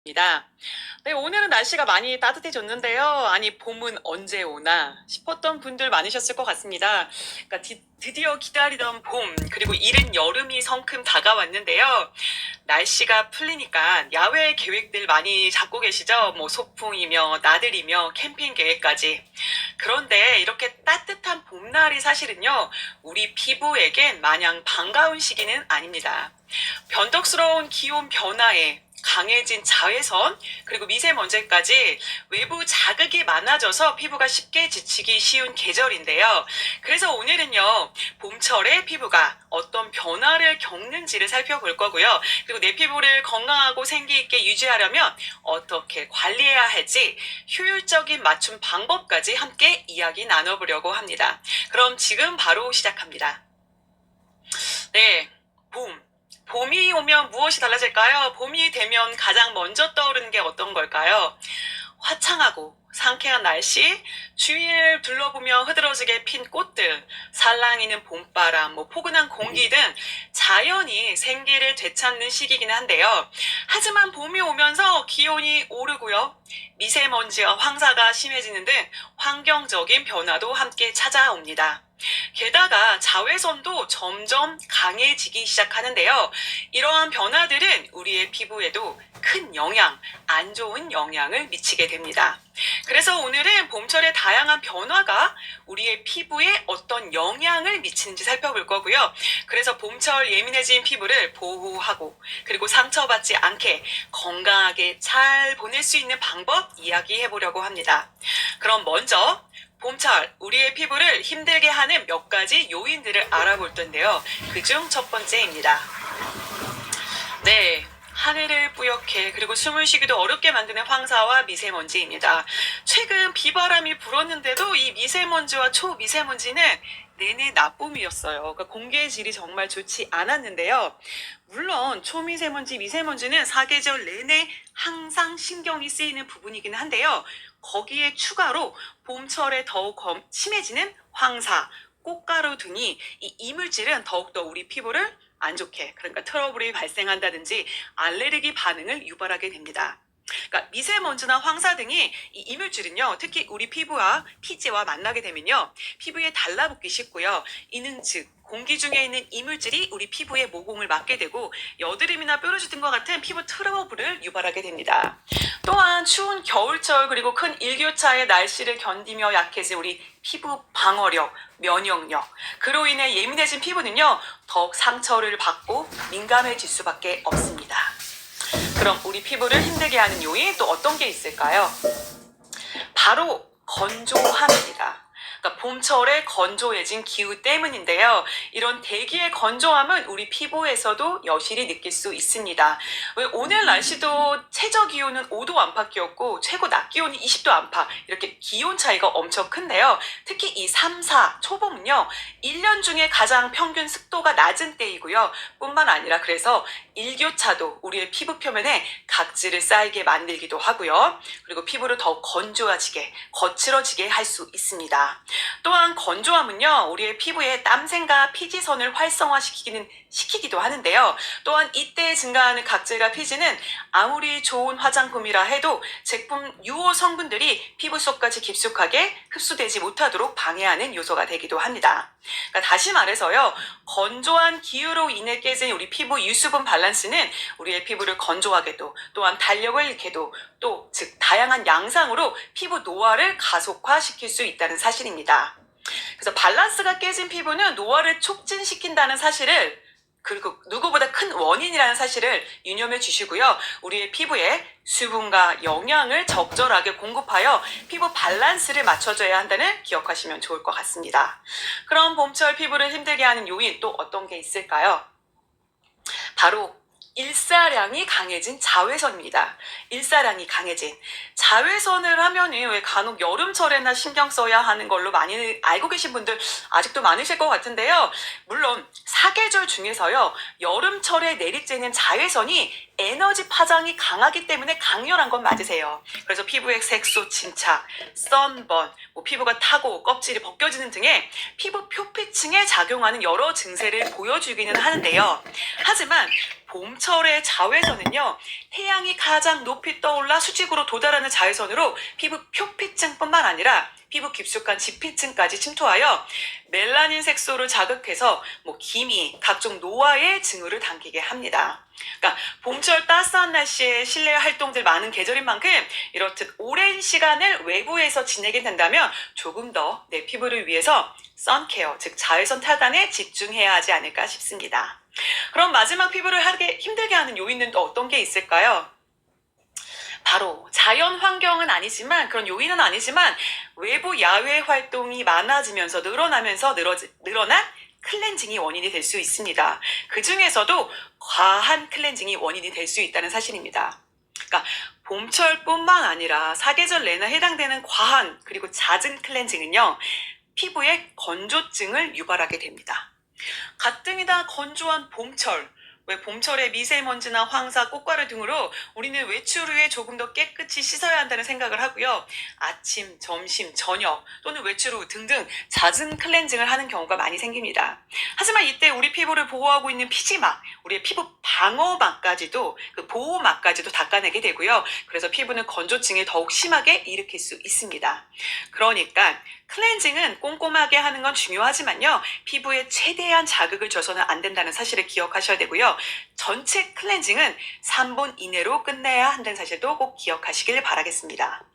입니다. 네, 오늘은 날씨가 많이 따뜻해졌는데요. 아니, 봄은 언제 오나 싶었던 분들 많으셨을 것 같습니다. 그러니까 드디어 기다리던 봄, 그리고 이른 여름이 성큼 다가왔는데요. 날씨가 풀리니까 야외 계획들 많이 잡고 계시죠? 뭐 소풍이며 나들이며 캠핑 계획까지. 그런데 이렇게 따뜻한 봄날이 사실은요, 우리 피부에겐 마냥 반가운 시기는 아닙니다. 변덕스러운 기온 변화에 강해진 자외선 그리고 미세먼지까지 외부 자극이 많아져서 피부가 쉽게 지치기 쉬운 계절인데요. 그래서 오늘은요, 봄철에 피부가 어떤 변화를 겪는지를 살펴볼 거고요. 그리고 내 피부를 건강하고 생기 있게 유지하려면 어떻게 관리해야 할지 효율적인 맞춤 방법까지 함께 이야기 나눠보려고 합니다. 그럼 지금 바로 시작합니다. 네, 봄이 오면 무엇이 달라질까요? 봄이 되면 가장 먼저 떠오르는 게 어떤 걸까요? 화창하고 상쾌한 날씨, 주위를 둘러보며 흐드러지게 핀 꽃들, 살랑이는 봄바람, 포근한 공기 등 자연이 생기를 되찾는 시기이긴 한데요. 하지만 봄이 오면서 기온이 오르고요. 미세먼지와 황사가 심해지는 등 환경적인 변화도 함께 찾아옵니다. 게다가 자외선도 점점 강해지기 시작하는데요. 이러한 변화들은 우리의 피부에도 큰 영향, 안 좋은 영향을 미치게 됩니다. 그래서 오늘은 봄철의 다양한 변화가 우리의 피부에 어떤 영향을 미치는지 살펴볼 거고요. 그래서 봄철 예민해진 피부를 보호하고 그리고 상처받지 않게 건강하게 잘 보낼 수 있는 방법 이야기해 보려고 합니다. 그럼 먼저 봄철 우리의 피부를 힘들게 하는 몇 가지 요인들을 알아볼 텐데요. 그중 첫 번째입니다. 네, 하늘을 뿌옇게 그리고 숨을 쉬기도 어렵게 만드는 황사와 미세먼지입니다. 최근 비바람이 불었는데도 이 미세먼지와 초미세먼지는 내내 나쁨이었어요. 그러니까 공기의 질이 정말 좋지 않았는데요. 물론 초미세먼지, 미세먼지는 사계절 내내 항상 신경이 쓰이는 부분이긴 한데요. 거기에 추가로 봄철에 더욱 심해지는 황사, 꽃가루 등이 이 이물질은 더욱더 우리 피부를 안 좋게, 그러니까 트러블이 발생한다든지 알레르기 반응을 유발하게 됩니다. 그러니까 미세먼지나 황사 등이 이 이물질은요, 특히 우리 피부와 피지와 만나게 되면요, 피부에 달라붙기 쉽고요. 이는 즉 공기 중에 있는 이물질이 우리 피부에 모공을 막게 되고 여드름이나 뾰루지 등과 같은 피부 트러블을 유발하게 됩니다. 또한 추운 겨울철 그리고 큰 일교차의 날씨를 견디며 약해진 우리 피부 방어력, 면역력, 그로 인해 예민해진 피부는요, 더욱 상처를 받고 민감해질 수밖에 없습니다. 그럼 우리 피부를 힘들게 하는 요인 또 어떤 게 있을까요? 바로 건조함입니다. 그러니까 봄철에 건조해진 기후 때문인데요. 이런 대기의 건조함은 우리 피부에서도 여실히 느낄 수 있습니다. 왜 오늘 날씨도 최저 기온은 5도 안팎이었고 최고 낮 기온이 20도 안팎, 이렇게 기온 차이가 엄청 큰데요. 특히 이 3, 4 초봄은요, 1년 중에 가장 평균 습도가 낮은 때이고요. 뿐만 아니라 그래서 일교차도 우리의 피부 표면에 각질을 쌓이게 만들기도 하고요. 그리고 피부를 더 건조해지게, 거칠어지게 할 수 있습니다. 또한 건조함은요, 우리의 피부에 땀샘과 피지선을 활성화시키기도 하는데요. 또한 이때 증가하는 각질과 피지는 아무리 좋은 화장품이라 해도 제품 유호 성분들이 피부 속까지 깊숙하게 흡수되지 못하도록 방해하는 요소가 되기도 합니다. 그러니까 다시 말해서요, 건조한 기후로 인해 깨진 우리 피부 유수분 밸런스는 우리의 피부를 건조하게도 또한 탄력을 잃게도 또 즉 다양한 양상으로 피부 노화를 가속화시킬 수 있다는 사실입니다. 그래서 밸런스가 깨진 피부는 노화를 촉진시킨다는 사실을, 그리고 누구보다 큰 원인이라는 사실을 유념해 주시고요. 우리의 피부에 수분과 영양을 적절하게 공급하여 피부 밸런스를 맞춰줘야 한다는 기억하시면 좋을 것 같습니다. 그럼 봄철 피부를 힘들게 하는 요인 또 어떤 게 있을까요? 바로 일사량이 강해진 자외선입니다. 일사량이 강해진 자외선을 하면은 왜 간혹 여름철에나 신경 써야 하는 걸로 많이 알고 계신 분들 아직도 많으실 것 같은데요. 물론 사계절 중에서요, 여름철에 내리쬐는 자외선이 에너지 파장이 강하기 때문에 강렬한 건 맞으세요. 그래서 피부의 색소 침착, 선번, 피부가 타고 껍질이 벗겨지는 등의 피부 표피층에 작용하는 여러 증세를 보여주기는 하는데요. 하지만 봄철의 자외선은요, 태양이 가장 높이 떠올라 수직으로 도달하는 자외선으로 피부 표피층뿐만 아니라 피부 깊숙한 지피층까지 침투하여 멜라닌 색소를 자극해서 기미, 각종 노화의 징후를 당기게 합니다. 그러니까 봄철 따스한 날씨에 실내 활동들 많은 계절인 만큼 이렇듯 오랜 시간을 외부에서 지내게 된다면 조금 더 내 피부를 위해서 선케어, 즉 자외선 차단에 집중해야 하지 않을까 싶습니다. 그럼 마지막 피부를 하게 힘들게 하는 요인은 또 어떤 게 있을까요? 바로 자연 환경은 아니지만, 그런 요인은 아니지만 외부 야외 활동이 많아지면서 늘어난 클렌징이 원인이 될 수 있습니다. 그 중에서도 과한 클렌징이 원인이 될 수 있다는 사실입니다. 그러니까 봄철뿐만 아니라 사계절 내내 해당되는 과한 그리고 잦은 클렌징은요, 피부에 건조증을 유발하게 됩니다. 가뜩이나 건조한 봄철, 왜 봄철에 미세먼지나 황사, 꽃가루 등으로 우리는 외출 후에 조금 더 깨끗이 씻어야 한다는 생각을 하고요. 아침, 점심, 저녁 또는 외출 후 등등 잦은 클렌징을 하는 경우가 많이 생깁니다. 하지만 이때 우리 피부를 보호하고 있는 피지막, 우리의 피부 방어막까지도, 그 보호막까지도 닦아내게 되고요. 그래서 피부는 건조증이 더욱 심하게 일으킬 수 있습니다. 그러니까 클렌징은 꼼꼼하게 하는 건 중요하지만요, 피부에 최대한 자극을 줘서는 안 된다는 사실을 기억하셔야 되고요. 전체 클렌징은 3분 이내로 끝내야 한다는 사실도 꼭 기억하시길 바라겠습니다.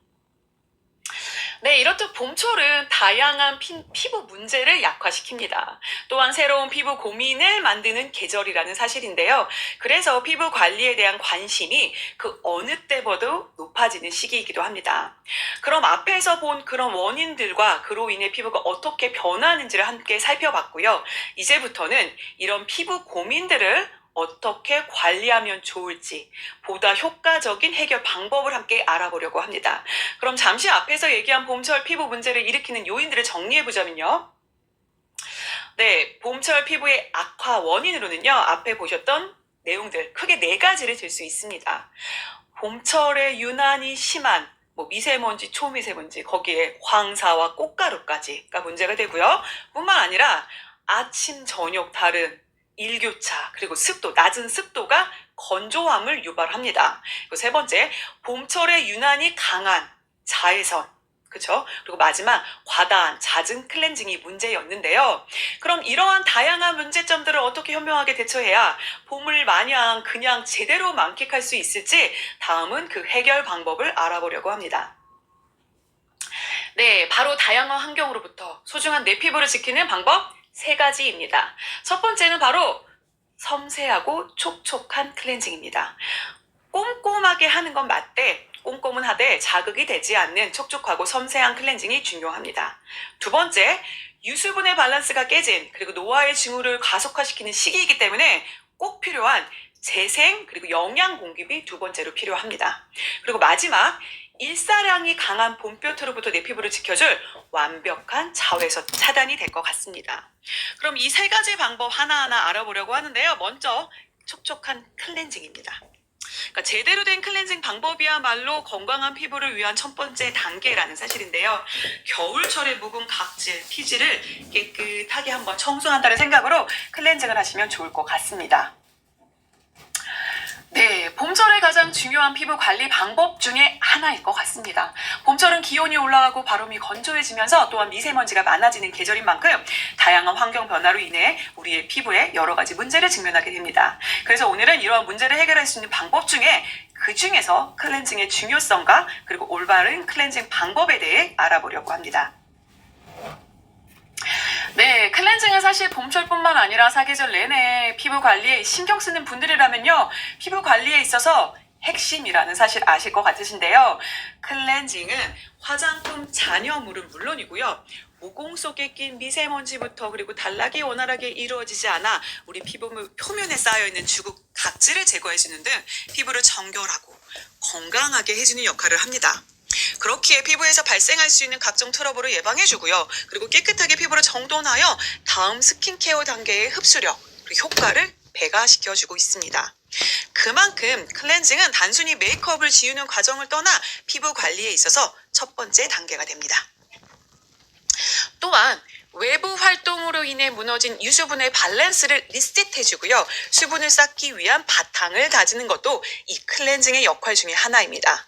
네, 이렇듯 봄철은 다양한 피부 문제를 약화시킵니다. 또한 새로운 피부 고민을 만드는 계절이라는 사실인데요. 그래서 피부 관리에 대한 관심이 그 어느 때보다 높아지는 시기이기도 합니다. 그럼 앞에서 본 그런 원인들과 그로 인해 피부가 어떻게 변하는지를 함께 살펴봤고요. 이제부터는 이런 피부 고민들을 어떻게 관리하면 좋을지 보다 효과적인 해결 방법을 함께 알아보려고 합니다. 그럼 잠시 앞에서 얘기한 봄철 피부 문제를 일으키는 요인들을 정리해보자면요. 네, 봄철 피부의 악화 원인으로는요, 앞에 보셨던 내용들 크게 4가지를 들 수 있습니다. 봄철에 유난히 심한 미세먼지, 초미세먼지, 거기에 황사와 꽃가루까지가 문제가 되고요. 뿐만 아니라 아침, 저녁 다른 일교차, 그리고 습도, 낮은 습도가 건조함을 유발합니다. 그리고 3번째, 봄철에 유난히 강한 자외선, 그렇죠? 그리고 마지막, 과다한 잦은 클렌징이 문제였는데요. 그럼 이러한 다양한 문제점들을 어떻게 현명하게 대처해야 봄을 마냥 그냥 제대로 만끽할 수 있을지 다음은 그 해결 방법을 알아보려고 합니다. 네, 바로 다양한 환경으로부터 소중한 내 피부를 지키는 방법 3가지입니다. 첫 번째는 바로 섬세하고 촉촉한 클렌징입니다. 꼼꼼하게 하는 건 맞되 꼼꼼은 하되 자극이 되지 않는 촉촉하고 섬세한 클렌징이 중요합니다. 2번째, 유수분의 밸런스가 깨진 그리고 노화의 징후를 가속화시키는 시기이기 때문에 꼭 필요한 재생 그리고 영양 공급이 2번째로 필요합니다. 그리고 마지막, 일사량이 강한 봄볕으로부터 내 피부를 지켜줄 완벽한 자외선 차단이 될 것 같습니다. 그럼 이 3가지 방법 하나하나 알아보려고 하는데요. 먼저 촉촉한 클렌징입니다. 그러니까 제대로 된 클렌징 방법이야말로 건강한 피부를 위한 첫 번째 단계라는 사실인데요. 겨울철에 묵은 각질, 피지를 깨끗하게 한번 청소한다는 생각으로 클렌징을 하시면 좋을 것 같습니다. 네, 봄철에 가장 중요한 피부 관리 방법 중에 하나일 것 같습니다. 봄철은 기온이 올라가고 바람이 건조해지면서 또한 미세먼지가 많아지는 계절인 만큼 다양한 환경 변화로 인해 우리의 피부에 여러 가지 문제를 직면하게 됩니다. 그래서 오늘은 이러한 문제를 해결할 수 있는 방법 중에 그 중에서 클렌징의 중요성과 그리고 올바른 클렌징 방법에 대해 알아보려고 합니다. 네, 클렌징은 사실 봄철뿐만 아니라 사계절 내내 피부 관리에 신경 쓰는 분들이라면요, 피부 관리에 있어서 핵심이라는 사실 아실 것 같으신데요. 클렌징은 화장품 잔여물은 물론이고요, 모공 속에 낀 미세먼지부터 그리고 단락이 원활하게 이루어지지 않아 우리 피부 표면에 쌓여있는 주국 각질을 제거해주는 등 피부를 정결하고 건강하게 해주는 역할을 합니다. 그렇기에 피부에서 발생할 수 있는 각종 트러블을 예방해주고요. 그리고 깨끗하게 피부를 정돈하여 다음 스킨케어 단계의 흡수력, 그리고 효과를 배가시켜주고 있습니다. 그만큼 클렌징은 단순히 메이크업을 지우는 과정을 떠나 피부 관리에 있어서 첫 번째 단계가 됩니다. 또한 외부 활동으로 인해 무너진 유수분의 밸런스를 리셋해주고요. 수분을 쌓기 위한 바탕을 다지는 것도 이 클렌징의 역할 중에 하나입니다.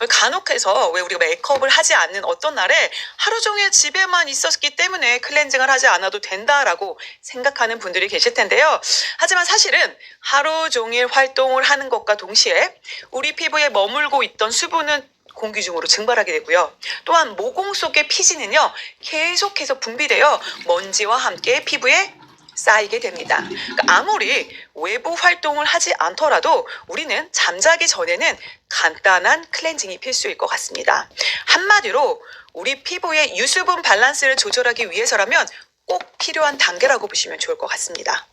간혹해서 왜 우리가 메이크업을 하지 않는 어떤 날에 하루 종일 집에만 있었기 때문에 클렌징을 하지 않아도 된다라고 생각하는 분들이 계실 텐데요. 하지만 사실은 하루 종일 활동을 하는 것과 동시에 우리 피부에 머물고 있던 수분은 공기 중으로 증발하게 되고요. 또한 모공 속의 피지는요, 계속해서 분비되어 먼지와 함께 피부에 쌓이게 됩니다. 그러니까 아무리 외부 활동을 하지 않더라도 우리는 잠자기 전에는 간단한 클렌징이 필수일 것 같습니다. 한마디로 우리 피부의 유수분 밸런스를 조절하기 위해서라면 꼭 필요한 단계라고 보시면 좋을 것 같습니다.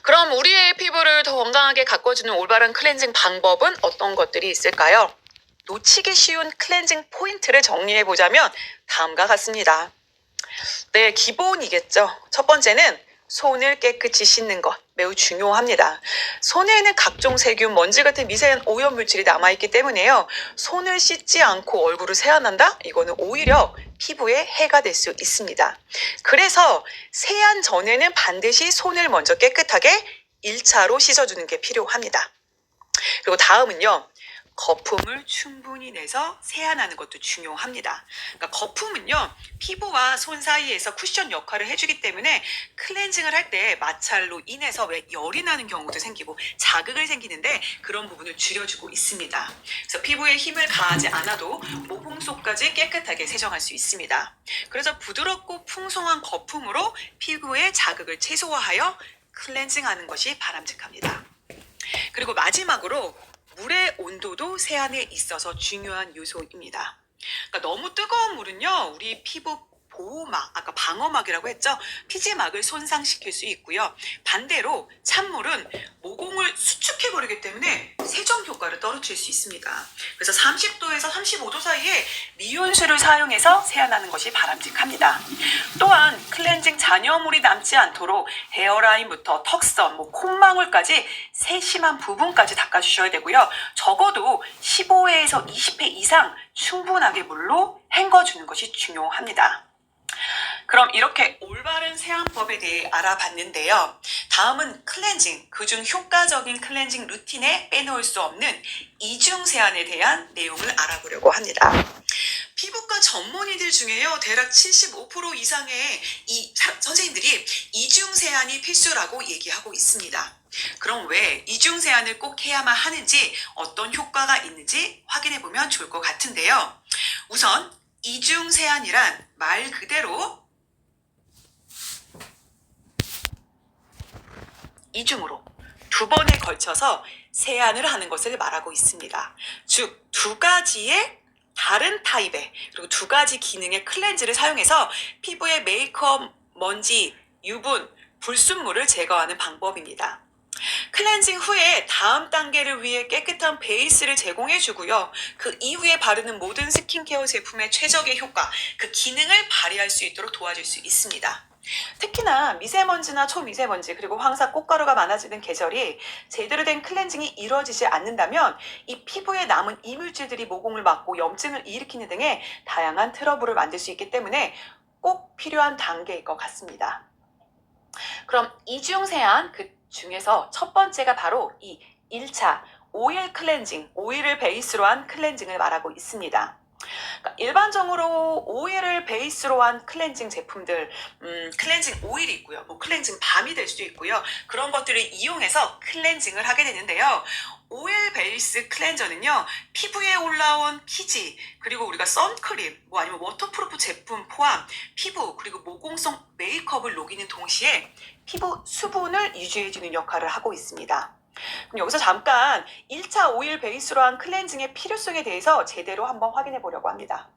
그럼 우리의 피부를 더 건강하게 가꿔주는 올바른 클렌징 방법은 어떤 것들이 있을까요? 놓치기 쉬운 클렌징 포인트를 정리해보자면 다음과 같습니다. 네, 기본이겠죠. 첫 번째는 손을 깨끗이 씻는 것, 매우 중요합니다. 손에는 각종 세균, 먼지 같은 미세한 오염물질이 남아있기 때문에요. 손을 씻지 않고 얼굴을 세안한다? 이거는 오히려 피부에 해가 될 수 있습니다. 그래서 세안 전에는 반드시 손을 먼저 깨끗하게 1차로 씻어주는 게 필요합니다. 그리고 다음은요. 거품을 충분히 내서 세안하는 것도 중요합니다. 그러니까 거품은요, 피부와 손 사이에서 쿠션 역할을 해주기 때문에 클렌징을 할 때 마찰로 인해서 왜 열이 나는 경우도 생기고 자극을 생기는데 그런 부분을 줄여주고 있습니다. 그래서 피부에 힘을 가하지 않아도 모공 속까지 깨끗하게 세정할 수 있습니다. 그래서 부드럽고 풍성한 거품으로 피부의 자극을 최소화하여 클렌징하는 것이 바람직합니다. 그리고 마지막으로 물의 온도도 세안에 있어서 중요한 요소입니다. 그러니까 너무 뜨거운 물은요, 우리 피부 보호막, 아까 방어막이라고 했죠? 피지막을 손상시킬 수 있고요. 반대로 찬물은 모공을 수축해버리기 때문에 세정 효과를 떨어뜨릴 수 있습니다. 그래서 30도에서 35도 사이에 미온수를 사용해서 세안하는 것이 바람직합니다. 또한 클렌징 잔여물이 남지 않도록 헤어라인부터 턱선, 콧망울까지 세심한 부분까지 닦아주셔야 되고요. 적어도 15회에서 20회 이상 충분하게 물로 헹궈주는 것이 중요합니다. 그럼 이렇게 올바른 세안법에 대해 알아봤는데요. 다음은 클렌징, 그중 효과적인 클렌징 루틴에 빼놓을 수 없는 이중 세안에 대한 내용을 알아보려고 합니다. 피부과 전문의들 중에요, 대략 75% 이상의 선생님들이 이중 세안이 필수라고 얘기하고 있습니다. 그럼 왜 이중 세안을 꼭 해야만 하는지, 어떤 효과가 있는지 확인해 보면 좋을 것 같은데요. 우선 이중 세안이란 말 그대로 이중으로 두 번에 걸쳐서 세안을 하는 것을 말하고 있습니다. 즉, 두 가지의 다른 타입의 그리고 두 가지 기능의 클렌즈를 사용해서 피부의 메이크업, 먼지, 유분, 불순물을 제거하는 방법입니다. 클렌징 후에 다음 단계를 위해 깨끗한 베이스를 제공해 주고요. 그 이후에 바르는 모든 스킨케어 제품의 최적의 효과, 그 기능을 발휘할 수 있도록 도와줄 수 있습니다. 특히나 미세먼지나 초미세먼지 그리고 황사, 꽃가루가 많아지는 계절이 제대로 된 클렌징이 이루어지지 않는다면 이 피부에 남은 이물질들이 모공을 막고 염증을 일으키는 등의 다양한 트러블을 만들 수 있기 때문에 꼭 필요한 단계일 것 같습니다. 그럼 이중 세안 그 중에서 첫 번째가 바로 이 1차 오일 클렌징, 오일을 베이스로 한 클렌징을 말하고 있습니다. 그러니까 일반적으로 오일을 베이스로 한 클렌징 제품들, 클렌징 오일이 있고요. 클렌징 밤이 될 수도 있고요. 그런 것들을 이용해서 클렌징을 하게 되는데요. 오일 베이스 클렌저는요, 피부에 올라온 피지, 그리고 우리가 선크림, 아니면 워터프루프 제품 포함 피부, 그리고 모공성 메이크업을 녹이는 동시에 피부 수분을 유지해주는 역할을 하고 있습니다. 그럼 여기서 잠깐 1차 오일 베이스로 한 클렌징의 필요성에 대해서 제대로 한번 확인해 보려고 합니다.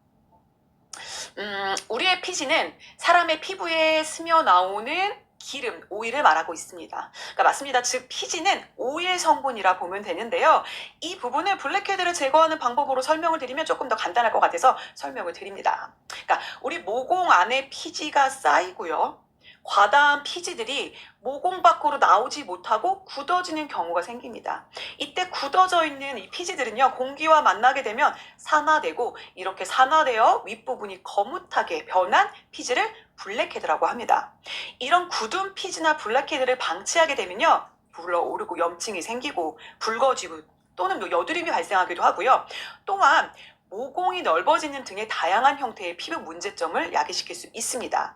우리의 피지는 사람의 피부에 스며 나오는 기름, 오일을 말하고 있습니다. 그러니까 맞습니다. 즉 피지는 오일 성분이라 보면 되는데요. 이 부분을 블랙헤드를 제거하는 방법으로 설명을 드리면 조금 더 간단할 것 같아서 설명을 드립니다. 그러니까 우리 모공 안에 피지가 쌓이고요. 과다한 피지들이 모공 밖으로 나오지 못하고 굳어지는 경우가 생깁니다. 이때 굳어져 있는 이 피지들은요, 공기와 만나게 되면 산화되고, 이렇게 산화되어 윗부분이 거뭇하게 변한 피지를 블랙헤드라고 합니다. 이런 굳은 피지나 블랙헤드를 방치하게 되면요, 불러오르고 염증이 생기고 붉어지고 또는 여드름이 발생하기도 하고요. 또한 모공이 넓어지는 등의 다양한 형태의 피부 문제점을 야기시킬 수 있습니다.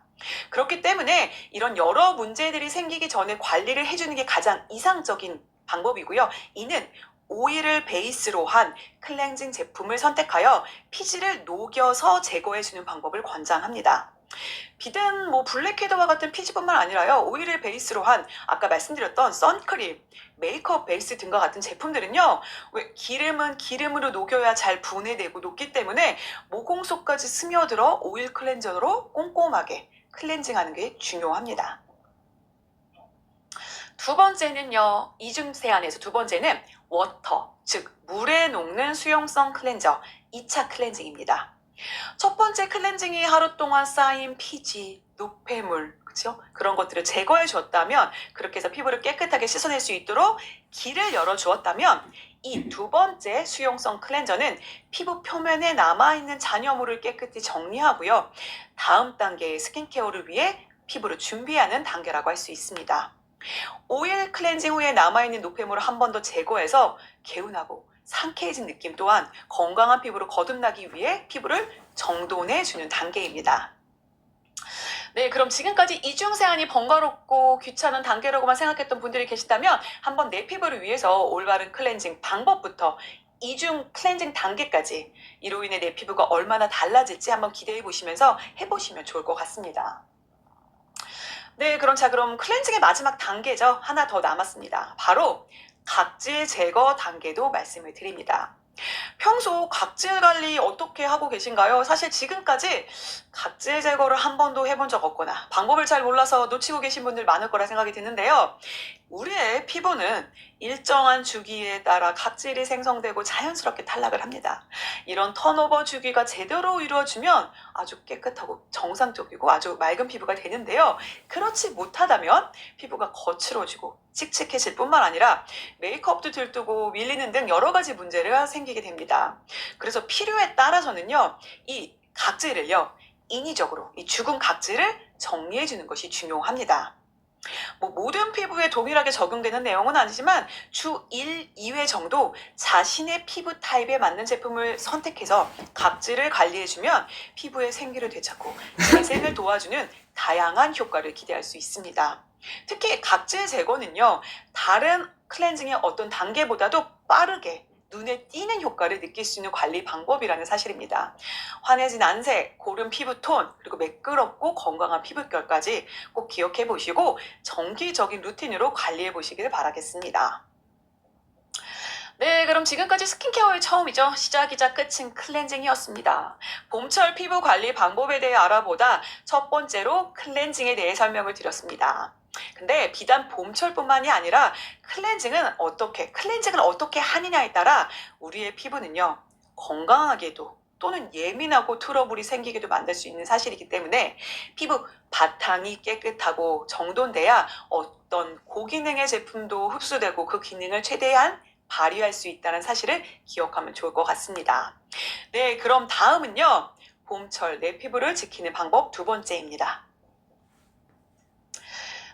그렇기 때문에 이런 여러 문제들이 생기기 전에 관리를 해주는 게 가장 이상적인 방법이고요. 이는 오일을 베이스로 한 클렌징 제품을 선택하여 피지를 녹여서 제거해주는 방법을 권장합니다. 비단 블랙헤드와 같은 피지뿐만 아니라요, 오일을 베이스로 한 아까 말씀드렸던 선크림, 메이크업 베이스 등과 같은 제품들은요, 왜 기름은 기름으로 녹여야 잘 분해되고 녹기 때문에 모공 속까지 스며들어 오일 클렌저로 꼼꼼하게 클렌징하는 게 중요합니다. 두 번째는요, 이중 세안에서 두 번째는 워터, 즉 물에 녹는 수용성 클렌저 2차 클렌징입니다. 첫 번째 클렌징이 하루 동안 쌓인 피지, 노폐물, 그렇죠? 그런 것들을 제거해 주었다면, 그렇게 해서 피부를 깨끗하게 씻어낼 수 있도록 길을 열어 주었다면, 이 두 번째 수용성 클렌저는 피부 표면에 남아있는 잔여물을 깨끗이 정리하고요. 다음 단계의 스킨케어를 위해 피부를 준비하는 단계라고 할 수 있습니다. 오일 클렌징 후에 남아있는 노폐물을 한 번 더 제거해서 개운하고 상쾌해진 느낌 또한 건강한 피부로 거듭나기 위해 피부를 정돈해주는 단계입니다. 네, 그럼 지금까지 이중 세안이 번거롭고 귀찮은 단계라고만 생각했던 분들이 계시다면 한번 내 피부를 위해서 올바른 클렌징 방법부터 이중 클렌징 단계까지, 이로 인해 내 피부가 얼마나 달라질지 한번 기대해 보시면서 해보시면 좋을 것 같습니다. 네, 그럼 클렌징의 마지막 단계죠. 하나 더 남았습니다. 바로 각질 제거 단계도 말씀을 드립니다. 평소 각질 관리 어떻게 하고 계신가요? 사실 지금까지 각질 제거를 한 번도 해본 적 없거나 방법을 잘 몰라서 놓치고 계신 분들 많을 거라 생각이 드는데요. 우리의 피부는 일정한 주기에 따라 각질이 생성되고 자연스럽게 탈락을 합니다. 이런 턴오버 주기가 제대로 이루어지면 아주 깨끗하고 정상적이고 아주 맑은 피부가 되는데요. 그렇지 못하다면 피부가 거칠어지고 칙칙해질 뿐만 아니라 메이크업도 들뜨고 밀리는 등 여러 가지 문제가 생기게 됩니다. 그래서 필요에 따라서는요, 이 각질을요, 인위적으로 이 죽은 각질을 정리해 주는 것이 중요합니다. 모든 피부에 동일하게 적용되는 내용은 아니지만 주 1, 2회 정도 자신의 피부 타입에 맞는 제품을 선택해서 각질을 관리해주면 피부의 생기를 되찾고 재생을 도와주는 다양한 효과를 기대할 수 있습니다. 특히 각질 제거는요, 다른 클렌징의 어떤 단계보다도 빠르게 눈에 띄는 효과를 느낄 수 있는 관리 방법이라는 사실입니다. 환해진 안색, 고른 피부톤, 그리고 매끄럽고 건강한 피부결까지 꼭 기억해 보시고 정기적인 루틴으로 관리해 보시길 바라겠습니다. 네, 그럼 지금까지 스킨케어의 처음이죠. 시작이자 끝인 클렌징이었습니다. 봄철 피부 관리 방법에 대해 알아보다 첫 번째로 클렌징에 대해 설명을 드렸습니다. 근데 비단 봄철뿐만이 아니라 클렌징을 어떻게 하느냐에 따라 우리의 피부는요, 건강하게도 또는 예민하고 트러블이 생기게도 만들 수 있는 사실이기 때문에 피부 바탕이 깨끗하고 정돈돼야 어떤 고기능의 제품도 흡수되고 그 기능을 최대한 발휘할 수 있다는 사실을 기억하면 좋을 것 같습니다. 네, 그럼 다음은요, 봄철 내 피부를 지키는 방법 두 번째입니다.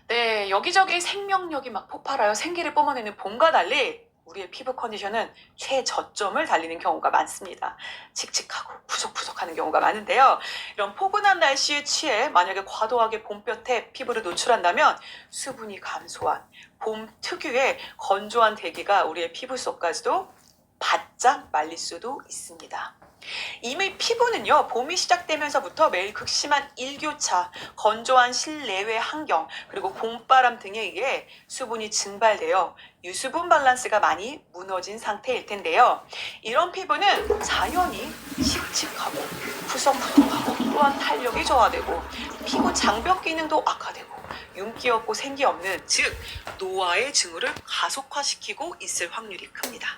네, 여기저기 생명력이 막 폭발하여 생기를 뿜어내는 봄과 달리 우리의 피부 컨디션은 최저점을 달리는 경우가 많습니다. 칙칙하고 푸석푸석하는 경우가 많은데요. 이런 포근한 날씨에 취해 만약에 과도하게 봄볕에 피부를 노출한다면 수분이 감소한 봄 특유의 건조한 대기가 우리의 피부 속까지도 바짝 말릴 수도 있습니다. 이미 피부는요, 봄이 시작되면서부터 매일 극심한 일교차, 건조한 실내외 환경, 그리고 봄바람 등에 의해 수분이 증발되어 유수분 밸런스가 많이 무너진 상태일 텐데요. 이런 피부는 자연히 칙칙하고 푸석푸석하고 또한 탄력이 저하되고 피부 장벽 기능도 악화되고 윤기 없고 생기 없는, 즉 노화의 징후를 가속화시키고 있을 확률이 큽니다.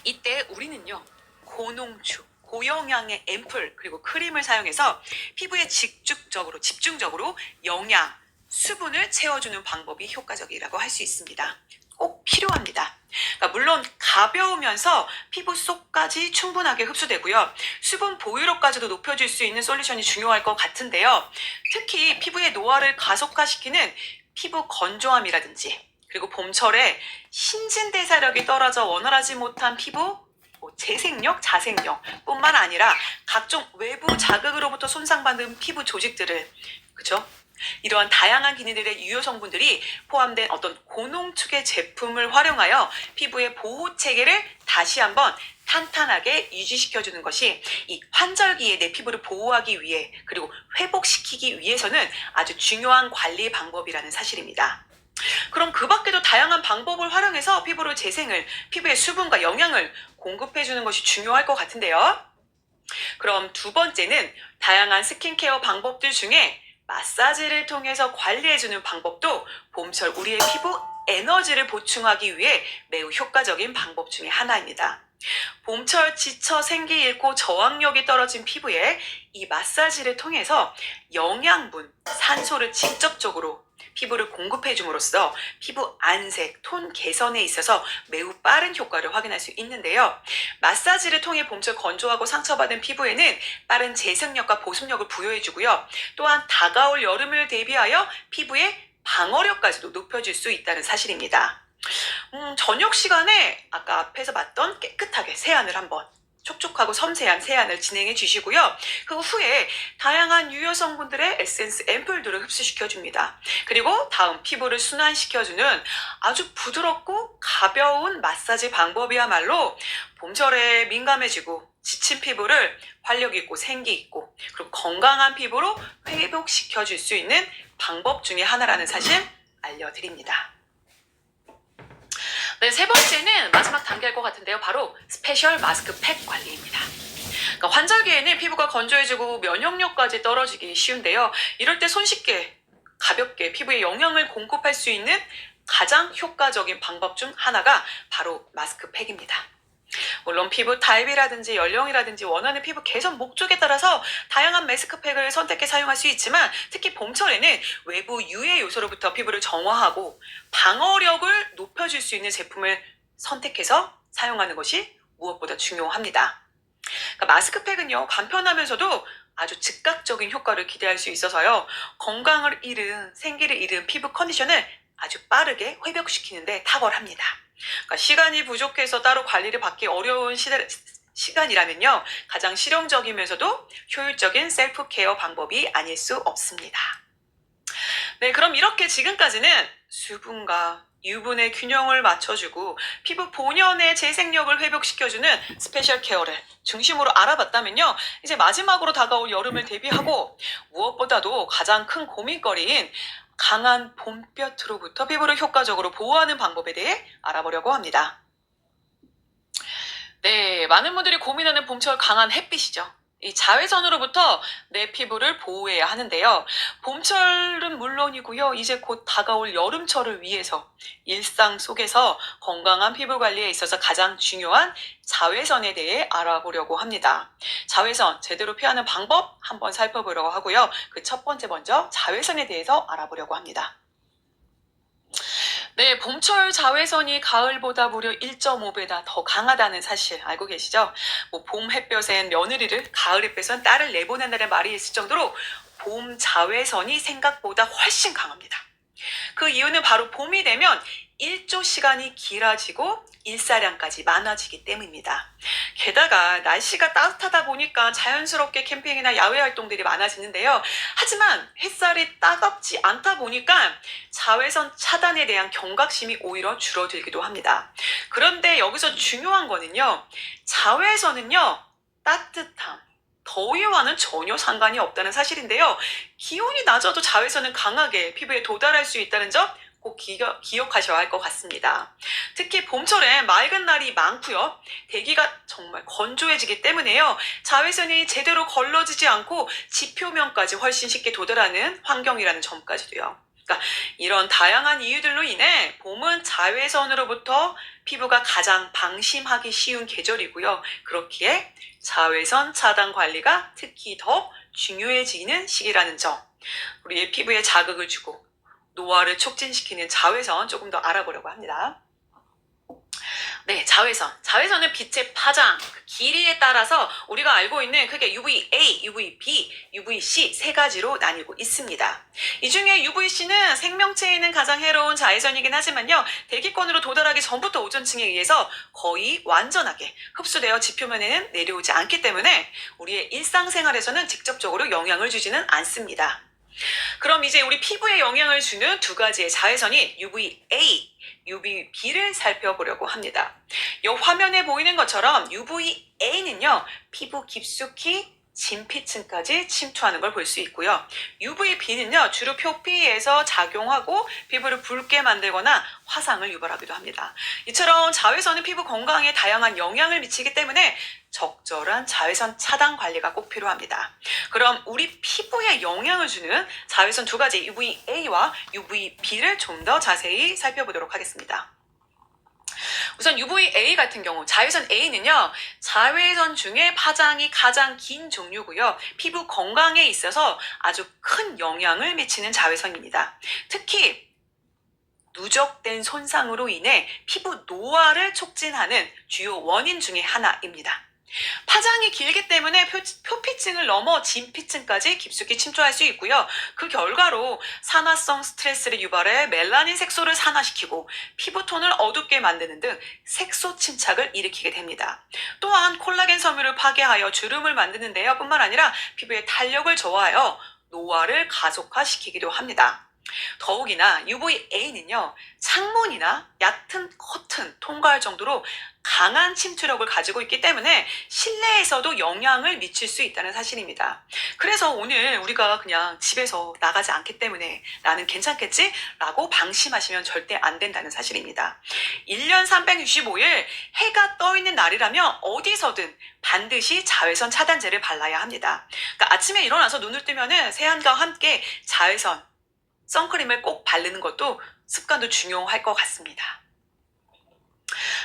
이때 우리는요, 고농축, 고영양의 앰플 그리고 크림을 사용해서 피부에 집중적으로 영양, 수분을 채워주는 방법이 효과적이라고 할 수 있습니다. 꼭 필요합니다. 그러니까 물론 가벼우면서 피부 속까지 충분하게 흡수되고요. 수분 보유력까지도 높여줄 수 있는 솔루션이 중요할 것 같은데요. 특히 피부의 노화를 가속화시키는 피부 건조함이라든지 그리고 봄철에 신진대사력이 떨어져 원활하지 못한 피부 재생력, 자생력 뿐만 아니라 각종 외부 자극으로부터 손상받는 피부 조직들을 그죠? 이러한 다양한 기능들의 유효 성분들이 포함된 어떤 고농축의 제품을 활용하여 피부의 보호 체계를 다시 한번 탄탄하게 유지시켜주는 것이 이 환절기에 내 피부를 보호하기 위해 그리고 회복시키기 위해서는 아주 중요한 관리 방법이라는 사실입니다. 그럼 그 밖에도 다양한 방법을 활용해서 피부의 수분과 영양을 공급해주는 것이 중요할 것 같은데요. 그럼 두 번째는 다양한 스킨케어 방법들 중에 마사지를 통해서 관리해주는 방법도 봄철 우리의 피부 에너지를 보충하기 위해 매우 효과적인 방법 중에 하나입니다. 봄철 지쳐 생기 잃고 저항력이 떨어진 피부에 이 마사지를 통해서 영양분, 산소를 직접적으로 피부를 공급해 줌으로써 피부 안색, 톤 개선에 있어서 매우 빠른 효과를 확인할 수 있는데요. 마사지를 통해 봄철 건조하고 상처받은 피부에는 빠른 재생력과 보습력을 부여해 주고요. 또한 다가올 여름을 대비하여 피부의 방어력까지도 높여줄 수 있다는 사실입니다. 저녁 시간에 아까 앞에서 봤던 깨끗하게 세안을 한번 촉촉하고 섬세한 세안을 진행해 주시고요. 그 후에 다양한 유효 성분들의 에센스 앰플들을 흡수시켜 줍니다. 그리고 다음 피부를 순환시켜주는 아주 부드럽고 가벼운 마사지 방법이야말로 봄철에 민감해지고 지친 피부를 활력 있고 생기 있고 그리고 건강한 피부로 회복시켜 줄 수 있는 방법 중에 하나라는 사실 알려드립니다. 네, 세 번째는 마지막 단계일 것 같은데요. 바로 스페셜 마스크팩 관리입니다. 그러니까 환절기에는 피부가 건조해지고 면역력까지 떨어지기 쉬운데요. 이럴 때 손쉽게 가볍게 피부에 영양을 공급할 수 있는 가장 효과적인 방법 중 하나가 바로 마스크팩입니다. 물론 피부 타입이라든지 연령이라든지 원하는 피부 개선 목적에 따라서 다양한 마스크팩을 선택해 사용할 수 있지만 특히 봄철에는 외부 유해 요소로부터 피부를 정화하고 방어력을 높여줄 수 있는 제품을 선택해서 사용하는 것이 무엇보다 중요합니다. 그러니까 마스크팩은요, 간편하면서도 아주 즉각적인 효과를 기대할 수 있어서요, 건강을 잃은, 생기를 잃은 피부 컨디션을 아주 빠르게 회복시키는데 탁월합니다. 그러니까 시간이 부족해서 따로 관리를 받기 어려운 시간이라면요, 가장 실용적이면서도 효율적인 셀프 케어 방법이 아닐 수 없습니다. 네, 그럼 이렇게 지금까지는 수분과 유분의 균형을 맞춰주고 피부 본연의 재생력을 회복시켜주는 스페셜 케어를 중심으로 알아봤다면요, 이제 마지막으로 다가올 여름을 대비하고 무엇보다도 가장 큰 고민거리인 강한 봄볕으로부터 피부를 효과적으로 보호하는 방법에 대해 알아보려고 합니다. 네, 많은 분들이 고민하는 봄철 강한 햇빛이죠. 이 자외선으로부터 내 피부를 보호해야 하는데요. 봄철은 물론이고요. 이제 곧 다가올 여름철을 위해서 일상 속에서 건강한 피부 관리에 있어서 가장 중요한 자외선에 대해 알아보려고 합니다. 자외선 제대로 피하는 방법 한번 살펴보려고 하고요. 그 첫 번째 먼저 자외선에 대해서 알아보려고 합니다. 네, 봄철 자외선이 가을보다 무려 1.5배나 더 강하다는 사실 알고 계시죠? 봄 햇볕엔 며느리를, 가을 햇볕은 딸을 내보낸다는 말이 있을 정도로 봄 자외선이 생각보다 훨씬 강합니다. 그 이유는 바로 봄이 되면 일조 시간이 길어지고 일사량까지 많아지기 때문입니다. 게다가 날씨가 따뜻하다 보니까 자연스럽게 캠핑이나 야외 활동들이 많아지는데요. 하지만 햇살이 따갑지 않다 보니까 자외선 차단에 대한 경각심이 오히려 줄어들기도 합니다. 그런데 여기서 중요한 거는요, 자외선은요, 따뜻함, 더위와는 전혀 상관이 없다는 사실인데요. 기온이 낮아도 자외선은 강하게 피부에 도달할 수 있다는 점 꼭 기억하셔야 할 것 같습니다. 특히 봄철엔 맑은 날이 많고요. 대기가 정말 건조해지기 때문에요. 자외선이 제대로 걸러지지 않고 지표면까지 훨씬 쉽게 도달하는 환경이라는 점까지도요. 그러니까 이런 다양한 이유들로 인해 봄은 자외선으로부터 피부가 가장 방심하기 쉬운 계절이고요. 그렇기에 자외선 차단 관리가 특히 더 중요해지는 시기라는 점, 우리의 피부에 자극을 주고 노화를 촉진시키는 자외선 조금 더 알아보려고 합니다. 네, 자외선. 자외선은 빛의 파장, 그 길이에 따라서 우리가 알고 있는 크게 UVA, UVB, UVC 세 가지로 나뉘고 있습니다. 이 중에 UVC는 생명체에는 가장 해로운 자외선이긴 하지만요, 대기권으로 도달하기 전부터 오존층에 의해서 거의 완전하게 흡수되어 지표면에는 내려오지 않기 때문에 우리의 일상생활에서는 직접적으로 영향을 주지는 않습니다. 그럼 이제 우리 피부에 영향을 주는 두 가지의 자외선인 UVA, UVB를 살펴보려고 합니다. 이 화면에 보이는 것처럼 UVA는요, 피부 깊숙이 진피층까지 침투하는 걸 볼 수 있고요. UVB는요, 주로 표피에서 작용하고 피부를 붉게 만들거나 화상을 유발하기도 합니다. 이처럼 자외선은 피부 건강에 다양한 영향을 미치기 때문에 적절한 자외선 차단 관리가 꼭 필요합니다. 그럼 우리 피부에 영향을 주는 자외선 두 가지 UVA와 UVB를 좀 더 자세히 살펴보도록 하겠습니다. 우선 UVA 같은 경우 자외선 A는요, 자외선 중에 파장이 가장 긴 종류고요. 피부 건강에 있어서 아주 큰 영향을 미치는 자외선입니다. 특히 누적된 손상으로 인해 피부 노화를 촉진하는 주요 원인 중에 하나입니다. 파장이 길기 때문에 표피층을 넘어 진피층까지 깊숙이 침투할 수 있고요. 그 결과로 산화성 스트레스를 유발해 멜라닌 색소를 산화시키고 피부톤을 어둡게 만드는 등 색소 침착을 일으키게 됩니다. 또한 콜라겐 섬유를 파괴하여 주름을 만드는데요. 뿐만 아니라 피부의 탄력을 저하하여 노화를 가속화시키기도 합니다. 더욱이나 UVA는요, 창문이나 얕은 커튼 통과할 정도로 강한 침투력을 가지고 있기 때문에 실내에서도 영향을 미칠 수 있다는 사실입니다. 그래서 오늘 우리가 그냥 집에서 나가지 않기 때문에 나는 괜찮겠지? 라고 방심하시면 절대 안 된다는 사실입니다. 1년 365일 해가 떠 있는 날이라면 어디서든 반드시 자외선 차단제를 발라야 합니다. 그러니까 아침에 일어나서 눈을 뜨면은 세안과 함께 자외선 선크림을 꼭 바르는 것도 습관도 중요할 것 같습니다.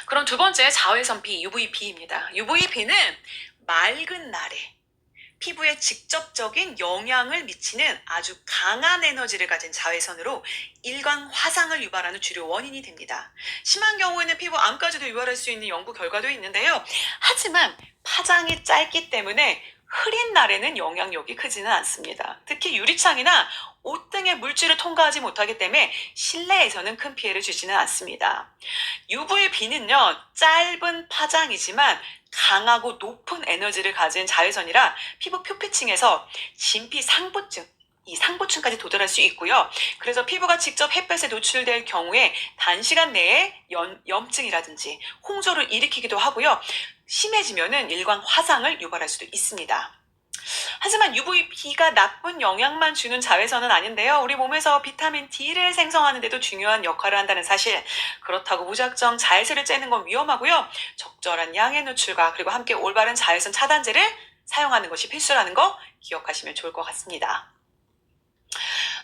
그럼 두 번째 자외선 B, UVB입니다. UVB는 맑은 날에 피부에 직접적인 영향을 미치는 아주 강한 에너지를 가진 자외선으로 일광 화상을 유발하는 주요 원인이 됩니다. 심한 경우에는 피부 암까지도 유발할 수 있는 연구 결과도 있는데요. 하지만 파장이 짧기 때문에 흐린 날에는 영향력이 크지는 않습니다. 특히 유리창이나 옷 등의 물질을 통과하지 못하기 때문에 실내에서는 큰 피해를 주지는 않습니다. UVB는요, 짧은 파장이지만 강하고 높은 에너지를 가진 자외선이라 피부 표피층에서 진피 상부층, 이 상부층까지 도달할 수 있고요. 그래서 피부가 직접 햇볕에 노출될 경우에 단시간 내에 염증이라든지 홍조를 일으키기도 하고요. 심해지면은 일광 화상을 유발할 수도 있습니다. 하지만 UVB가 나쁜 영향만 주는 자외선은 아닌데요. 우리 몸에서 비타민 D를 생성하는 데도 중요한 역할을 한다는 사실. 그렇다고 무작정 자외선을 쬐는 건 위험하고요. 적절한 양의 노출과 그리고 함께 올바른 자외선 차단제를 사용하는 것이 필수라는 거 기억하시면 좋을 것 같습니다.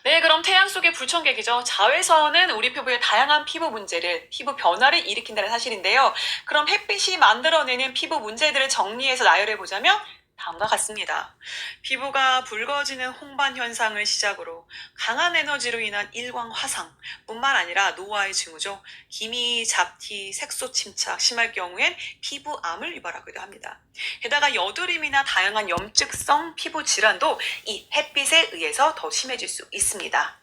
네, 그럼 태양 속의 불청객이죠. 자외선은 우리 피부의 다양한 피부 문제를, 피부 변화를 일으킨다는 사실인데요. 그럼 햇빛이 만들어내는 피부 문제들을 정리해서 나열해보자면 다음과 같습니다. 피부가 붉어지는 홍반 현상을 시작으로 강한 에너지로 인한 일광 화상 뿐만 아니라 노화의 징후죠. 기미, 잡티, 색소 침착, 심할 경우엔 피부암을 유발하기도 합니다. 게다가 여드름이나 다양한 염증성 피부 질환도 이 햇빛에 의해서 더 심해질 수 있습니다.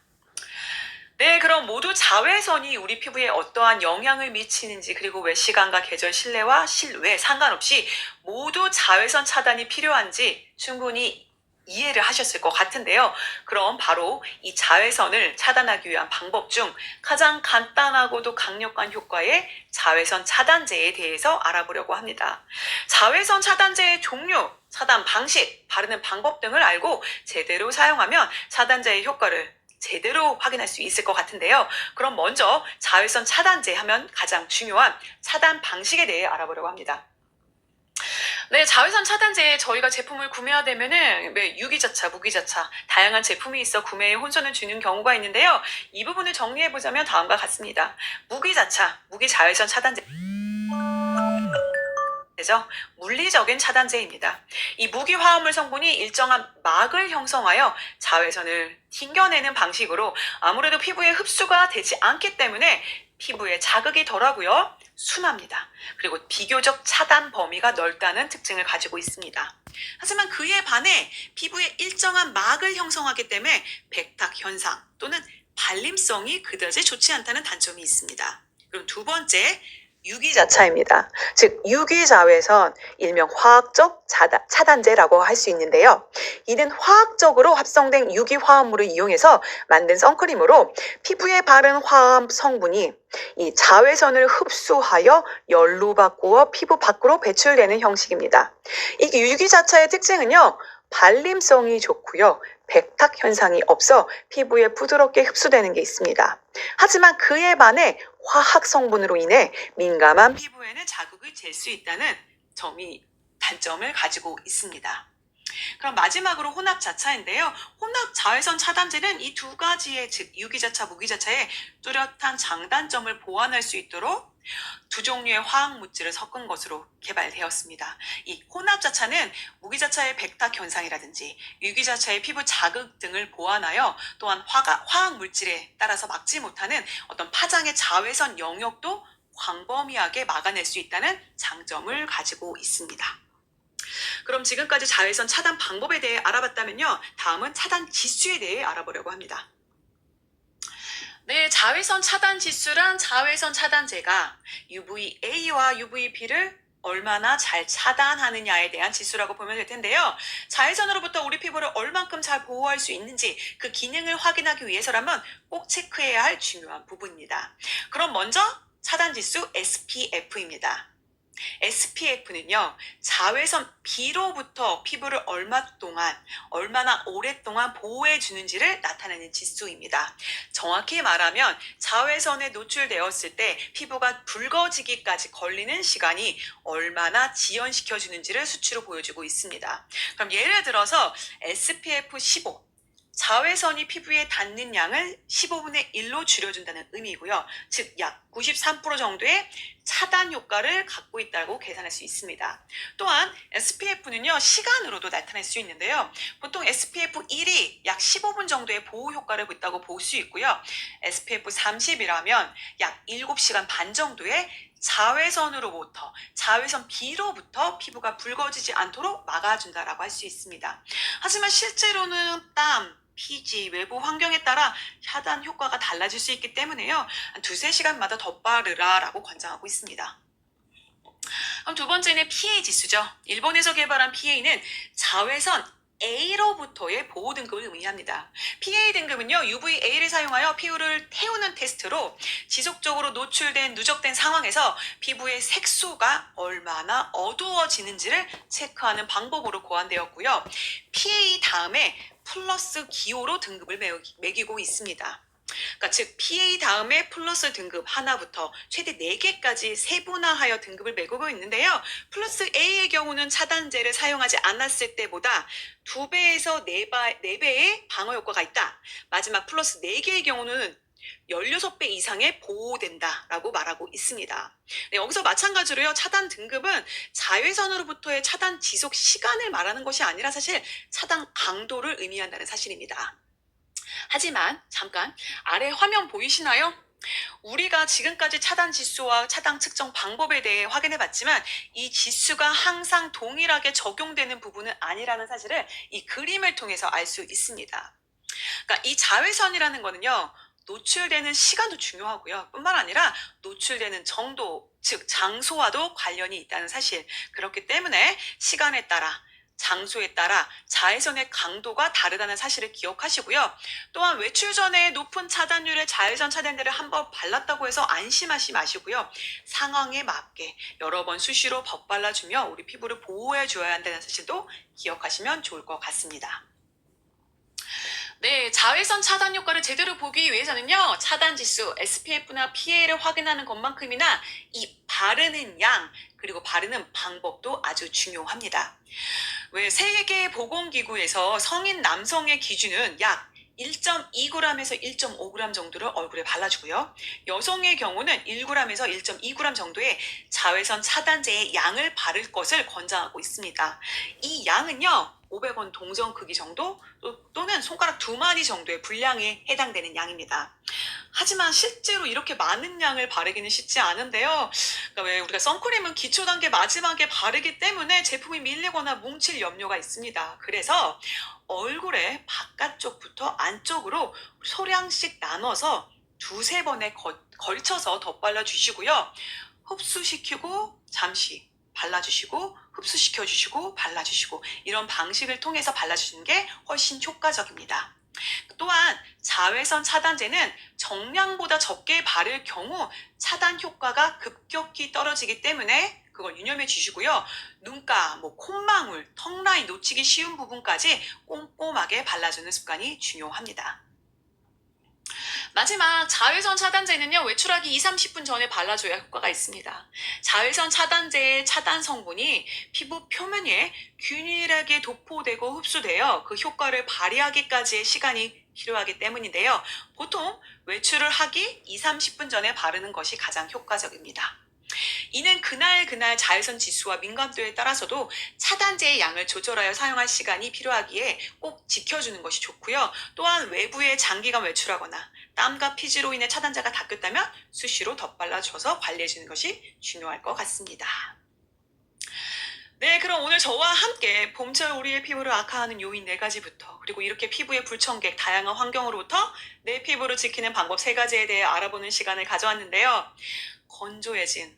네, 그럼 모두 자외선이 우리 피부에 어떠한 영향을 미치는지, 그리고 왜 시간과 계절, 실내와 실외 상관없이 모두 자외선 차단이 필요한지 충분히 이해를 하셨을 것 같은데요. 그럼 바로 이 자외선을 차단하기 위한 방법 중 가장 간단하고도 강력한 효과의 자외선 차단제에 대해서 알아보려고 합니다. 자외선 차단제의 종류, 차단 방식, 바르는 방법 등을 알고 제대로 사용하면 차단제의 효과를 제대로 확인할 수 있을 것 같은데요. 그럼 먼저 자외선 차단제 하면 가장 중요한 차단 방식에 대해 알아보려고 합니다. 네, 자외선 차단제 저희가 제품을 구매하려면은 유기자차, 무기자차 다양한 제품이 있어 구매에 혼선을 주는 경우가 있는데요. 이 부분을 정리해 보자면 다음과 같습니다. 무기자차, 무기자외선 차단제 죠 물리적인 차단제입니다. 이 무기화합물 성분이 일정한 막을 형성하여 자외선을 튕겨내는 방식으로 아무래도 피부에 흡수가 되지 않기 때문에 피부에 자극이 덜하고요. 순합니다. 그리고 비교적 차단 범위가 넓다는 특징을 가지고 있습니다. 하지만 그에 반해 피부에 일정한 막을 형성하기 때문에 백탁 현상 또는 발림성이 그다지 좋지 않다는 단점이 있습니다. 그럼 두 번째, 유기자차입니다. 즉 유기자외선, 일명 화학적 차단제라고 할 수 있는데요. 이는 화학적으로 합성된 유기화합물을 이용해서 만든 선크림으로 피부에 바른 화합 성분이 이 자외선을 흡수하여 열로 바꾸어 피부 밖으로 배출되는 형식입니다. 이 유기자차의 특징은요, 발림성이 좋고요, 백탁 현상이 없어 피부에 부드럽게 흡수되는 게 있습니다. 하지만 그에 반해 화학 성분으로 인해 민감한 피부에는 자극을 잴 수 있다는 점이 단점을 가지고 있습니다. 그럼 마지막으로 혼합자차인데요. 혼합 자외선 차단제는 이 두 가지의 즉 유기자차, 무기자차의 뚜렷한 장단점을 보완할 수 있도록 두 종류의 화학 물질을 섞은 것으로 개발되었습니다. 이 혼합자차는 무기자차의 백탁 현상이라든지 유기자차의 피부 자극 등을 보완하여 또한 화학 물질에 따라서 막지 못하는 어떤 파장의 자외선 영역도 광범위하게 막아낼 수 있다는 장점을 가지고 있습니다. 그럼 지금까지 자외선 차단 방법에 대해 알아봤다면요. 다음은 차단 지수에 대해 알아보려고 합니다. 네, 자외선 차단 지수란 자외선 차단제가 UVA와 UVB를 얼마나 잘 차단하느냐에 대한 지수라고 보면 될 텐데요. 자외선으로부터 우리 피부를 얼만큼 잘 보호할 수 있는지 그 기능을 확인하기 위해서라면 꼭 체크해야 할 중요한 부분입니다. 그럼 먼저 차단 지수 SPF입니다. SPF는요, 자외선 B로부터 피부를 얼마나 오랫동안 보호해 주는지를 나타내는 지수입니다. 정확히 말하면 자외선에 노출되었을 때 피부가 붉어지기까지 걸리는 시간이 얼마나 지연시켜 주는지를 수치로 보여주고 있습니다. 그럼 예를 들어서 SPF 15, 자외선이 피부에 닿는 양을 15분의 1로 줄여준다는 의미고요. 즉 약 93% 정도의 차단 효과를 갖고 있다고 계산할 수 있습니다. 또한 SPF는요, 시간으로도 나타낼 수 있는데요. 보통 SPF 1이 약 15분 정도의 보호 효과를 있다고 볼 수 있고요. SPF 30이라면 약 7시간 반 정도의 자외선 B로부터 피부가 붉어지지 않도록 막아준다라고 할 수 있습니다. 하지만 실제로는 땀, 피지, 외부 환경에 따라 차단 효과가 달라질 수 있기 때문에요. 한 2~3시간마다 덧바르라라고 권장하고 있습니다. 그럼 두 번째는 PA 지수죠. 일본에서 개발한 PA는 자외선 A로부터의 보호 등급을 의미합니다. PA 등급은요, UVA를 사용하여 피부를 태우는 테스트로 지속적으로 누적된 상황에서 피부의 색소가 얼마나 어두워지는지를 체크하는 방법으로 고안되었고요. PA 다음에 플러스 기호로 등급을 매기고 있습니다. 그러니까 즉 PA 다음에 플러스 등급 하나부터 최대 4개까지 세분화하여 등급을 매기고 있는데요. 플러스 A의 경우는 차단제를 사용하지 않았을 때보다 2배에서 4배의 방어 효과가 있다. 마지막 플러스 4개의 경우는 16배 이상의 보호된다라고 말하고 있습니다. 네, 여기서 마찬가지로요. 차단 등급은 자외선으로부터의 차단 지속 시간을 말하는 것이 아니라 사실 차단 강도를 의미한다는 사실입니다. 하지만 잠깐 아래 화면 보이시나요? 우리가 지금까지 차단 지수와 차단 측정 방법에 대해 확인해 봤지만 이 지수가 항상 동일하게 적용되는 부분은 아니라는 사실을 이 그림을 통해서 알 수 있습니다. 그러니까 이 자외선이라는 거는요, 노출되는 시간도 중요하고요. 뿐만 아니라 노출되는 정도, 즉 장소와도 관련이 있다는 사실. 그렇기 때문에 시간에 따라 장소에 따라 자외선의 강도가 다르다는 사실을 기억하시고요. 또한 외출 전에 높은 차단율의 자외선 차단제를 한번 발랐다고 해서 안심하지 마시고요. 상황에 맞게 여러 번 수시로 벗발라주며 우리 피부를 보호해 줘야 한다는 사실도 기억하시면 좋을 것 같습니다. 네, 자외선 차단 효과를 제대로 보기 위해서는요, 차단 지수, SPF나 PA를 확인하는 것만큼이나 이 바르는 양, 그리고 바르는 방법도 아주 중요합니다. 왜 세계 보건기구에서 성인 남성의 기준은 약 1.2g에서 1.5g 정도를 얼굴에 발라주고요. 여성의 경우는 1g에서 1.2g 정도의 자외선 차단제의 양을 바를 것을 권장하고 있습니다. 이 양은요, 500원 동전 크기 정도 또는 손가락 2마디 정도의 분량에 해당되는 양입니다. 하지만 실제로 이렇게 많은 양을 바르기는 쉽지 않은데요. 그러니까 왜 우리가 선크림은 기초 단계 마지막에 바르기 때문에 제품이 밀리거나 뭉칠 염려가 있습니다. 그래서 얼굴의 바깥쪽부터 안쪽으로 소량씩 나눠서 두세 번에 걸쳐서 덧발라 주시고요. 흡수시키고 잠시 발라주시고 흡수시켜 주시고 발라주시고 이런 방식을 통해서 발라주시는 게 훨씬 효과적입니다. 또한 자외선 차단제는 정량보다 적게 바를 경우 차단 효과가 급격히 떨어지기 때문에 그걸 유념해 주시고요. 눈가, 콧망울, 턱 라인 놓치기 쉬운 부분까지 꼼꼼하게 발라주는 습관이 중요합니다. 마지막 자외선 차단제는요, 외출하기 2~30분 전에 발라줘야 효과가 있습니다. 자외선 차단제의 차단 성분이 피부 표면에 균일하게 도포되고 흡수되어 그 효과를 발휘하기까지의 시간이 필요하기 때문인데요. 보통 외출을 하기 2~30분 전에 바르는 것이 가장 효과적입니다. 이는 그날 자외선 지수와 민감도에 따라서도 차단제의 양을 조절하여 사용할 시간이 필요하기에 꼭 지켜주는 것이 좋고요. 또한 외부에 장기간 외출하거나 땀과 피지로 인해 차단제가 닦였다면 수시로 덧발라줘서 관리해주는 것이 중요할 것 같습니다. 네, 그럼 오늘 저와 함께 봄철 우리의 피부를 악화하는 요인 4가지부터 그리고 이렇게 피부의 불청객 다양한 환경으로부터 내 피부를 지키는 방법 3가지에 대해 알아보는 시간을 가져왔는데요. 건조해진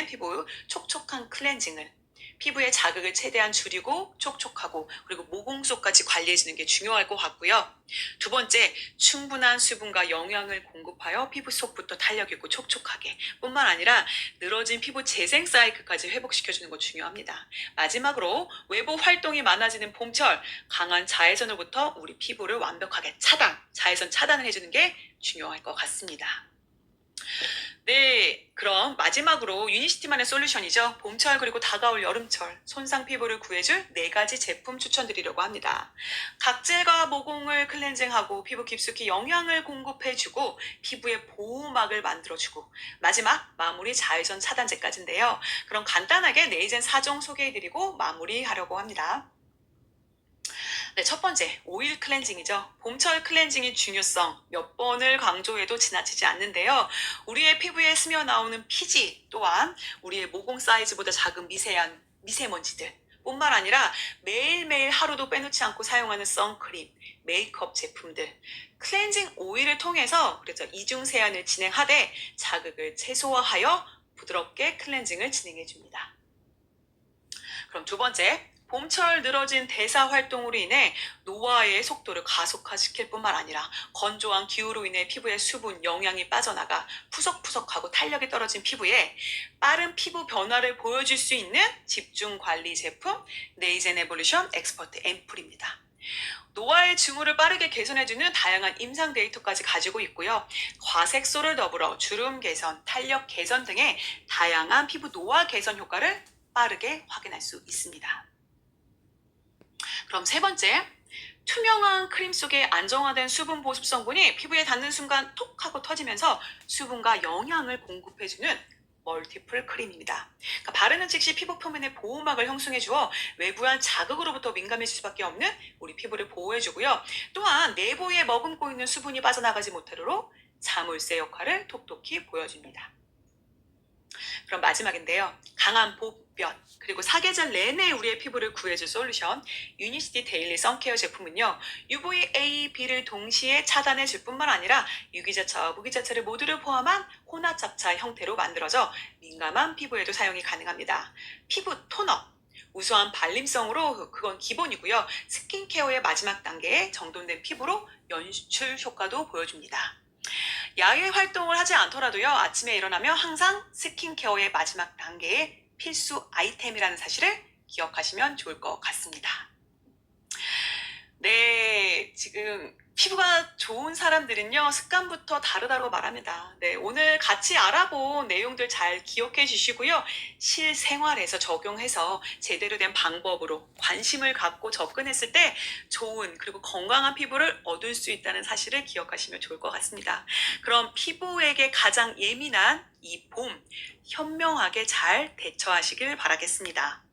피부 촉촉한 클렌징을 피부의 자극을 최대한 줄이고 촉촉하고 그리고 모공 속까지 관리해주는 게 중요할 것 같고요. 두 번째, 충분한 수분과 영양을 공급하여 피부 속부터 탄력 있고 촉촉하게 뿐만 아니라 늘어진 피부 재생 사이클까지 회복시켜주는 거 중요합니다. 마지막으로 외부 활동이 많아지는 봄철 강한 자외선으로부터 우리 피부를 완벽하게 자외선 차단을 해주는 게 중요할 것 같습니다. 네, 그럼 마지막으로 유니시티만의 솔루션이죠. 봄철 그리고 다가올 여름철 손상 피부를 구해줄 4가지 제품 추천드리려고 합니다. 각질과 모공을 클렌징하고 피부 깊숙이 영양을 공급해주고 피부의 보호막을 만들어주고 마지막 마무리 자외선 차단제까지인데요. 그럼 간단하게 네이젠 4종 소개해드리고 마무리하려고 합니다. 네, 첫 번째, 오일 클렌징이죠. 봄철 클렌징의 중요성 몇 번을 강조해도 지나치지 않는데요. 우리의 피부에 스며 나오는 피지 또한 우리의 모공 사이즈보다 작은 미세한 미세먼지들 뿐만 아니라 매일매일 하루도 빼놓지 않고 사용하는 선크림, 메이크업 제품들, 클렌징 오일을 통해서 그래서 이중 세안을 진행하되 자극을 최소화하여 부드럽게 클렌징을 진행해 줍니다. 그럼 두 번째, 봄철 늘어진 대사 활동으로 인해 노화의 속도를 가속화시킬 뿐만 아니라 건조한 기후로 인해 피부의 수분, 영양이 빠져나가 푸석푸석하고 탄력이 떨어진 피부에 빠른 피부 변화를 보여줄 수 있는 집중 관리 제품 네이젠 에볼루션 엑스퍼트 앰플입니다. 노화의 징후를 빠르게 개선해주는 다양한 임상 데이터까지 가지고 있고요. 과색소를 더불어 주름 개선, 탄력 개선 등의 다양한 피부 노화 개선 효과를 빠르게 확인할 수 있습니다. 그럼 세 번째, 투명한 크림 속에 안정화된 수분 보습 성분이 피부에 닿는 순간 톡 하고 터지면서 수분과 영양을 공급해주는 멀티플 크림입니다. 그러니까 바르는 즉시 피부 표면에 보호막을 형성해 주어 외부한 자극으로부터 민감해질 수밖에 없는 우리 피부를 보호해 주고요. 또한 내부에 머금고 있는 수분이 빠져나가지 못하도록 자물쇠 역할을 톡톡히 보여줍니다. 그럼 마지막인데요. 강한 보습 그리고 사계절 내내 우리의 피부를 구해줄 솔루션 유니시티 데일리 선케어 제품은요. UVA, B를 동시에 차단해줄 뿐만 아니라 유기자차와 무기자차를 모두를 포함한 혼합잡차 형태로 만들어져 민감한 피부에도 사용이 가능합니다. 피부 토너 우수한 발림성으로 그건 기본이고요. 스킨케어의 마지막 단계에 정돈된 피부로 연출 효과도 보여줍니다. 야외 활동을 하지 않더라도요. 아침에 일어나면 항상 스킨케어의 마지막 단계의 필수 아이템이라는 사실을 기억하시면 좋을 것 같습니다. 네, 지금 피부가 좋은 사람들은요, 습관부터 다르다고 말합니다. 네, 오늘 같이 알아본 내용들 잘 기억해 주시고요. 실생활에서 적용해서 제대로 된 방법으로 관심을 갖고 접근했을 때 좋은 그리고 건강한 피부를 얻을 수 있다는 사실을 기억하시면 좋을 것 같습니다. 그럼 피부에게 가장 예민한 이 봄, 현명하게 잘 대처하시길 바라겠습니다.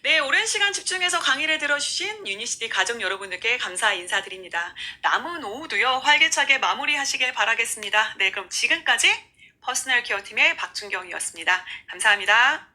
네, 오랜 시간 집중해서 강의를 들어주신 유니시티 가족 여러분들께 감사 인사드립니다. 남은 오후도요, 활기차게 마무리하시길 바라겠습니다. 네, 그럼 지금까지 퍼스널 케어 팀의 박준경이었습니다. 감사합니다.